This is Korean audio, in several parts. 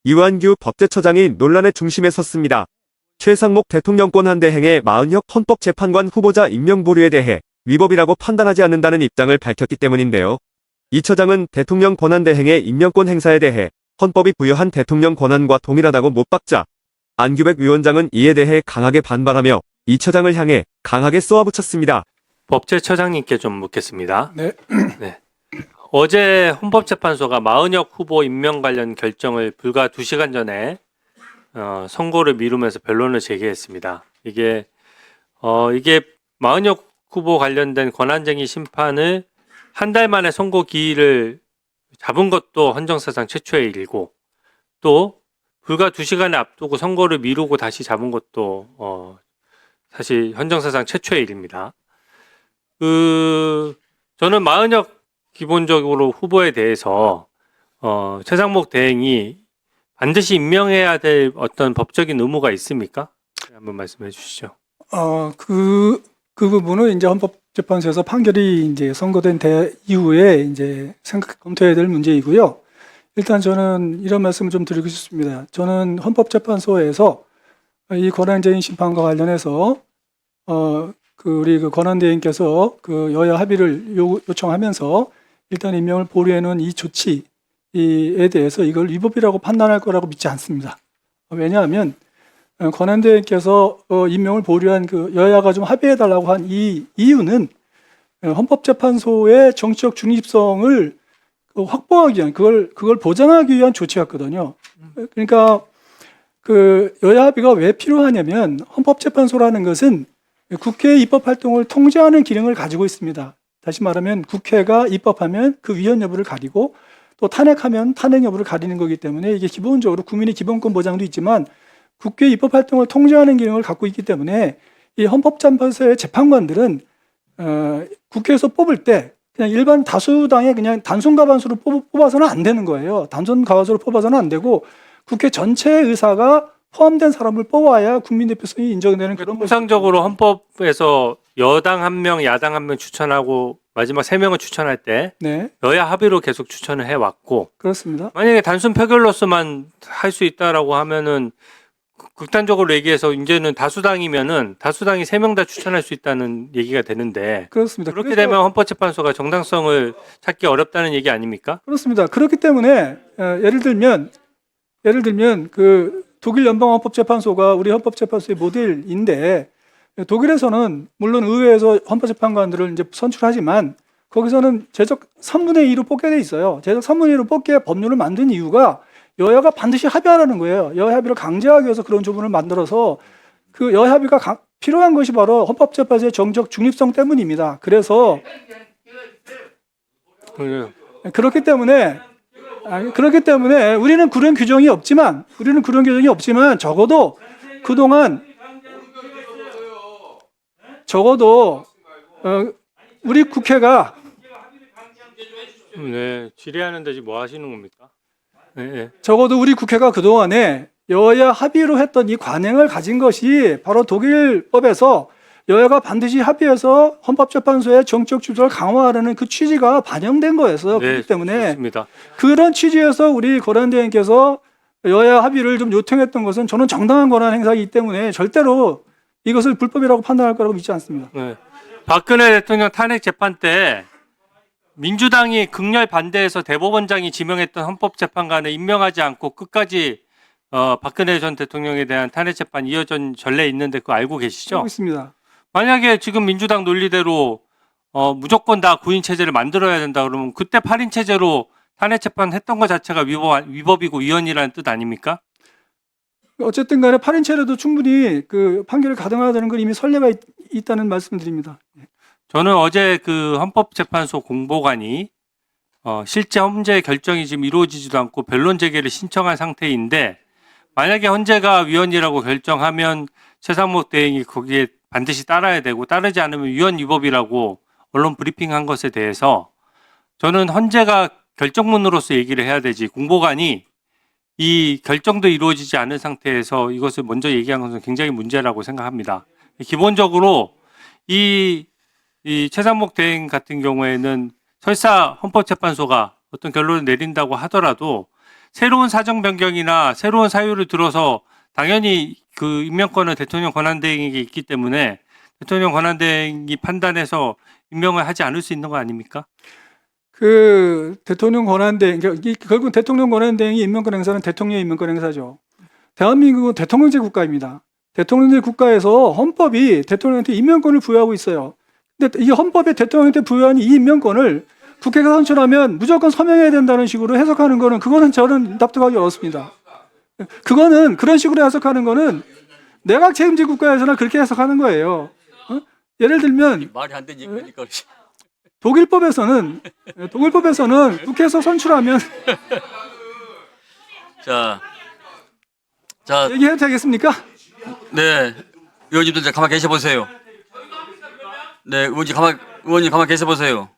이완규 법제처장이 논란의 중심에 섰습니다. 최상목 대통령 권한대행의 마은혁 헌법재판관 후보자 임명 보류에 대해 위법이라고 판단하지 않는다는 입장을 밝혔기 때문인데요. 이 처장은 대통령 권한대행의 임명권 행사에 대해 헌법이 부여한 대통령 권한과 동일하다고 못 박자 안규백 위원장은 이에 대해 강하게 반발하며 이 처장을 향해 강하게 쏘아붙였습니다. 법제처장님께 좀 묻겠습니다. 네. 네. 어제 헌법재판소가 마은혁 후보 임명 관련 결정을 불과 2시간 전에 선고를 미루면서 변론을 제기했습니다. 이게 마은혁 후보 관련된 권한쟁의 심판을 한 달 만에 선고 기일을 잡은 것도 헌정사상 최초의 일이고, 또 불과 2시간을 앞두고 선고를 미루고 다시 잡은 것도 사실 헌정사상 최초의 일입니다. 저는 마은혁 기본적으로 후보에 대해서 최상목 대행이 반드시 임명해야 될 어떤 법적인 의무가 있습니까? 한번 말씀해 주시죠. 그 부분은 이제 헌법재판소에서 판결이 이제 선고된 이후에 이제 검토해야 될 문제이고요. 일단 저는 이런 말씀을 좀 드리고 싶습니다. 저는 헌법재판소에서 이 권한쟁의 심판과 관련해서 우리 권한대행께서 그 여야 합의를 요청하면서 일단 임명을 보류해놓은 이 조치에 대해서 이걸 위법이라고 판단할 거라고 믿지 않습니다. 왜냐하면 권한대행께서 임명을 보류한 그 여야가 좀 합의해달라고 한 이 이유는 헌법재판소의 정치적 중립성을 확보하기 위한 그걸 보장하기 위한 조치였거든요. 그러니까 그 여야 합의가 왜 필요하냐면 헌법재판소라는 것은 국회의 입법활동을 통제하는 기능을 가지고 있습니다. 다시 말하면 국회가 입법하면 그 위헌 여부를 가리고 또 탄핵하면 탄핵 여부를 가리는 거기 때문에 이게 기본적으로 국민의 기본권 보장도 있지만 국회 입법활동을 통제하는 기능을 갖고 있기 때문에 이 헌법재판소의 재판관들은 국회에서 뽑을 때 그냥 일반 다수당의 그냥 단순 과반수로 뽑아서는 안 되는 거예요. 단순 과반수로 뽑아서는 안 되고 국회 전체의 의사가 포함된 사람을 뽑아야 국민대표성이 인정되는 그런 통상적으로 헌법에서 여당 1명, 야당 1명 추천하고 마지막 3명을 추천할 때 네, 여야 합의로 계속 추천을 해왔고, 그렇습니다. 만약에 단순 표결로서만 할 수 있다라고 하면은 극단적으로 얘기해서 이제는 다수당이면은 다수당이 3명 다 추천할 수 있다는 얘기가 되는데, 그렇습니다. 그렇게 그래서 되면 헌법재판소가 정당성을 찾기 어렵다는 얘기 아닙니까? 그렇습니다. 그렇기 때문에 예를 들면 그 독일 연방헌법재판소가 우리 헌법재판소의 모델인데 독일에서는 물론 의회에서 헌법재판관들을 이제 선출하지만 거기서는 제적 3분의 2로 뽑게 돼 있어요. 제적 3분의 2로 뽑게 법률을 만든 이유가 여야가 반드시 합의하라는 거예요. 여야 합의를 강제하기 위해서 그런 조문을 만들어서 그 여야 합의가 필요한 것이 바로 헌법재판소의 정적 중립성 때문입니다. 그래서 그렇기 때문에 우리는 그런 규정이 없지만 적어도 그동안 우리 국회가 질의하는데 지금 뭐 하시는 겁니까? 네. 적어도 우리 국회가 그동안에 여야 합의로 했던 이 관행을 가진 것이 바로 독일법에서 여야가 반드시 합의해서 헌법재판소의 정적 주도를 강화하려는 그 취지가 반영된 거였어요. 그렇기 때문에 그렇습니다. 그런 취지에서 우리 권한대행께서 여야 합의를 좀 요청했던 것은 저는 정당한 권한 행사이기 때문에 절대로 이것을 불법이라고 판단할 거라고 믿지 않습니다. 네. 박근혜 대통령 탄핵 재판 때 민주당이 극렬 반대해서 대법원장이 지명했던 헌법재판관을 임명하지 않고 끝까지 박근혜 전 대통령에 대한 탄핵 재판 이어진 전례 있는데 그거 알고 계시죠? 알고 있습니다. 만약에 지금 민주당 논리대로 무조건 다 9인 체제를 만들어야 된다 그러면 그때 8인 체제로 탄핵 재판 했던 것 자체가 위법이고 위헌이라는 뜻 아닙니까? 어쨌든 간에 8인 체제도 충분히 그 판결을 가능하다는 건 이미 선례가 있다는 말씀을 드립니다. 저는 어제 그 헌법재판소 공보관이 실제 헌재 결정이 지금 이루어지지도 않고 변론 재개를 신청한 상태인데 만약에 헌재가 위헌이라고 결정하면 최상목 대행이 거기에 반드시 따라야 되고 따르지 않으면 위헌 위법이라고 언론 브리핑한 것에 대해서 저는 헌재가 결정문으로서 얘기를 해야 되지 공보관이 이 결정도 이루어지지 않은 상태에서 이것을 먼저 얘기한 것은 굉장히 문제라고 생각합니다. 기본적으로 이 최상목 대행 같은 경우에는 설사 헌법재판소가 어떤 결론을 내린다고 하더라도 새로운 사정 변경이나 새로운 사유를 들어서 당연히 그 임명권은 대통령 권한대행에게 있기 때문에 대통령 권한대행이 판단해서 임명을 하지 않을 수 있는 거 아닙니까? 그 대통령 권한대행, 결국 대통령 권한대행이 임명권 행사는 대통령의 임명권 행사죠. 대한민국은 대통령제 국가입니다. 대통령제 국가에서 헌법이 대통령한테 임명권을 부여하고 있어요. 근데 이 헌법에 대통령한테 부여한 이 임명권을 국회가 선출하면 무조건 서명해야 된다는 식으로 해석하는 거는 그거는 저는 납득하기 어렵습니다. 그거는 그런 식으로 해석하는 거는 내각 책임제 국가에서는 그렇게 해석하는 거예요. 예를 들면 말이 안 되는 얘기니까. 독일법에서는 국회에서 선출하면 자, 얘기해도 되겠습니까? 네, 의원님들 이제 가만 계셔 보세요. 네, 의원님 가만 계셔 보세요.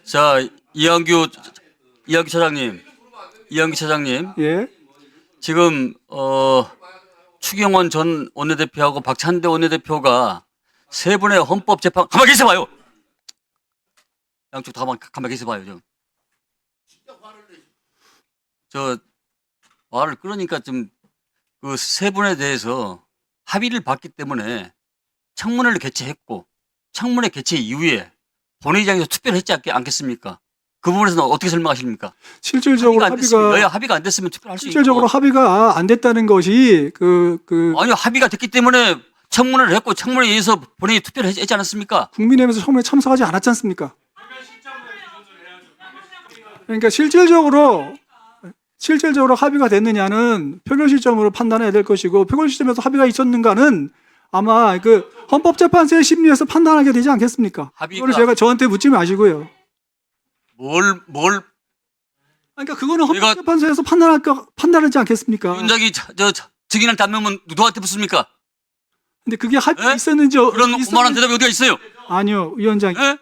자, 이한규 차장님, 예. 지금 추경원 전 원내대표하고 박찬대 원내대표가 세 분의 헌법재판 가만 계셔 봐요. 양쪽 다 가만 계셔 봐요. 저 말을 끊으니까 좀 그 세 분에 대해서 합의를 봤기 때문에 청문회를 개최했고 청문회 개최 이후에 본회의장에서 투표를 했지 않겠습니까? 그 부분에서는 어떻게 설명하십니까? 실질적으로 합의가 안 됐으면 투표를 할 수 있고. 실질적으로 합의가 안 됐다는 것이 아니요, 합의가 됐기 때문에 청문회를 했고 청문회에 의해서 본회의 투표를 했지 않았습니까? 국민의힘에서 청문회 참석하지 않았지 않습니까? 그러니까 실질적으로 합의가 됐느냐는 표결 시점으로 판단해야 될 것이고 표결 시점에서 합의가 있었는가는 아마 그 헌법재판소의 심리에서 판단하게 되지 않겠습니까? 그걸 제가 저한테 묻지 마시고요. 그러니까 그거는 헌법재판소에서 판단하지 않겠습니까? 위원장이 증인한테 안 넣으면 누구한테 묻습니까? 근데 그게 합의가 에? 있었는지 그런 오만한 대답이 어디가 있어요? 아니요, 위원장님. 에?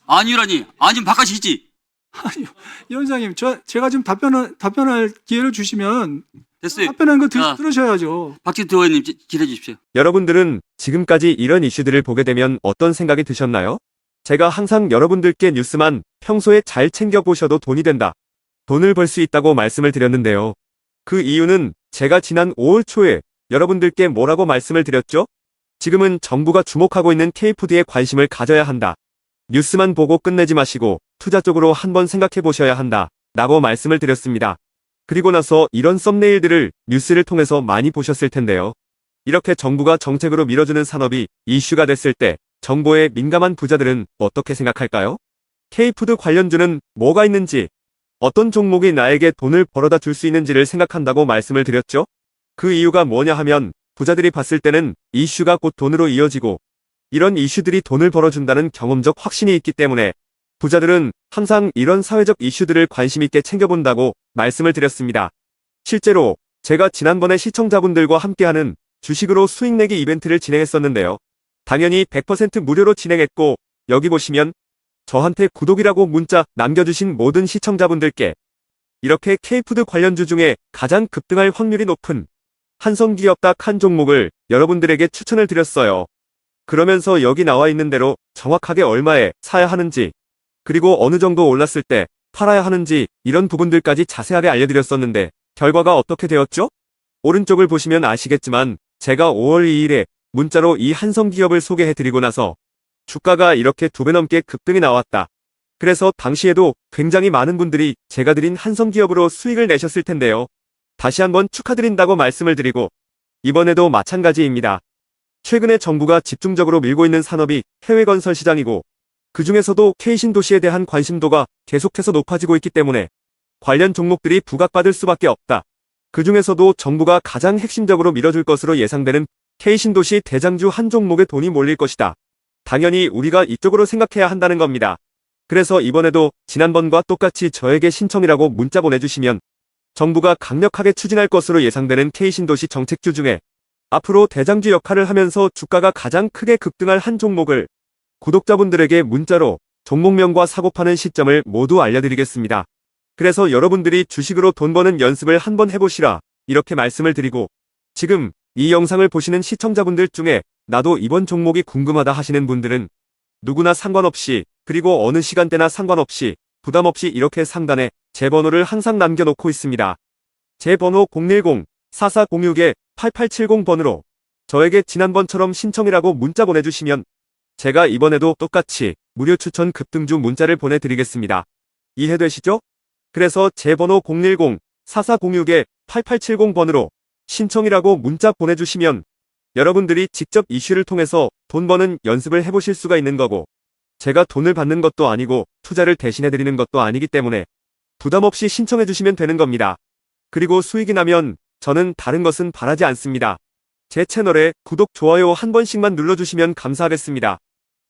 아니라니. 아니면 바깥이지. 아니요, 위원장님. 제가 지금 답변할 기회를 주시면 됐어요. 답변한 거 자, 들으셔야죠. 박진태 의원님 기대해 주십시오. 여러분들은 지금까지 이런 이슈들을 보게 되면 어떤 생각이 드셨나요? 제가 항상 여러분들께 뉴스만 평소에 잘 챙겨보셔도 돈이 된다. 돈을 벌 수 있다고 말씀을 드렸는데요. 그 이유는 제가 지난 5월 초에 여러분들께 뭐라고 말씀을 드렸죠? 지금은 정부가 주목하고 있는 K푸드에 관심을 가져야 한다. 뉴스만 보고 끝내지 마시고 투자 쪽으로 한번 생각해 보셔야 한다. 라고 말씀을 드렸습니다. 그리고 나서 이런 썸네일들을 뉴스를 통해서 많이 보셨을 텐데요. 이렇게 정부가 정책으로 밀어주는 산업이 이슈가 됐을 때 정보에 민감한 부자들은 어떻게 생각할까요? K푸드 관련주는 뭐가 있는지, 어떤 종목이 나에게 돈을 벌어다 줄 수 있는지를 생각한다고 말씀을 드렸죠? 그 이유가 뭐냐 하면 부자들이 봤을 때는 이슈가 곧 돈으로 이어지고 이런 이슈들이 돈을 벌어준다는 경험적 확신이 있기 때문에 부자들은 항상 이런 사회적 이슈들을 관심 있게 챙겨본다고 말씀을 드렸습니다. 실제로 제가 지난번에 시청자분들과 함께하는 주식으로 수익 내기 이벤트를 진행했었는데요. 당연히 100% 무료로 진행했고 여기 보시면 저한테 구독이라고 문자 남겨주신 모든 시청자분들께 이렇게 K푸드 관련주 중에 가장 급등할 확률이 높은 한성기업 딱 한 종목을 여러분들에게 추천을 드렸어요. 그러면서 여기 나와 있는 대로 정확하게 얼마에 사야 하는지 그리고 어느 정도 올랐을 때 팔아야 하는지 이런 부분들까지 자세하게 알려드렸었는데 결과가 어떻게 되었죠? 오른쪽을 보시면 아시겠지만 제가 5월 2일에 문자로 이 한성기업을 소개해드리고 나서 주가가 이렇게 2배 넘게 급등이 나왔다. 그래서 당시에도 굉장히 많은 분들이 제가 드린 한성기업으로 수익을 내셨을 텐데요. 다시 한번 축하드린다고 말씀을 드리고 이번에도 마찬가지입니다. 최근에 정부가 집중적으로 밀고 있는 산업이 해외 건설 시장이고 그 중에서도 K신도시에 대한 관심도가 계속해서 높아지고 있기 때문에 관련 종목들이 부각받을 수밖에 없다. 그 중에서도 정부가 가장 핵심적으로 밀어줄 것으로 예상되는 K신도시 대장주 한 종목에 돈이 몰릴 것이다. 당연히 우리가 이쪽으로 생각해야 한다는 겁니다. 그래서 이번에도 지난번과 똑같이 저에게 신청이라고 문자 보내주시면 정부가 강력하게 추진할 것으로 예상되는 K신도시 정책주 중에 앞으로 대장주 역할을 하면서 주가가 가장 크게 급등할 한 종목을 구독자분들에게 문자로 종목명과 사고 파는 시점을 모두 알려드리겠습니다. 그래서 여러분들이 주식으로 돈 버는 연습을 한번 해보시라 이렇게 말씀을 드리고 지금 이 영상을 보시는 시청자분들 중에 나도 이번 종목이 궁금하다 하시는 분들은 누구나 상관없이, 그리고 어느 시간대나 상관없이 부담 없이 이렇게 상단에 제 번호를 항상 남겨놓고 있습니다. 제 번호 010-4406-8870번으로 저에게 지난번처럼 신청이라고 문자 보내주시면 제가 이번에도 똑같이 무료 추천 급등주 문자를 보내드리겠습니다. 이해되시죠? 그래서 제 번호 010-4406-8870번으로 신청이라고 문자 보내주시면 여러분들이 직접 이슈를 통해서 돈 버는 연습을 해보실 수가 있는 거고, 제가 돈을 받는 것도 아니고 투자를 대신해드리는 것도 아니기 때문에 부담 없이 신청해주시면 되는 겁니다. 그리고 수익이 나면 저는 다른 것은 바라지 않습니다. 제 채널에 구독, 좋아요 한 번씩만 눌러주시면 감사하겠습니다.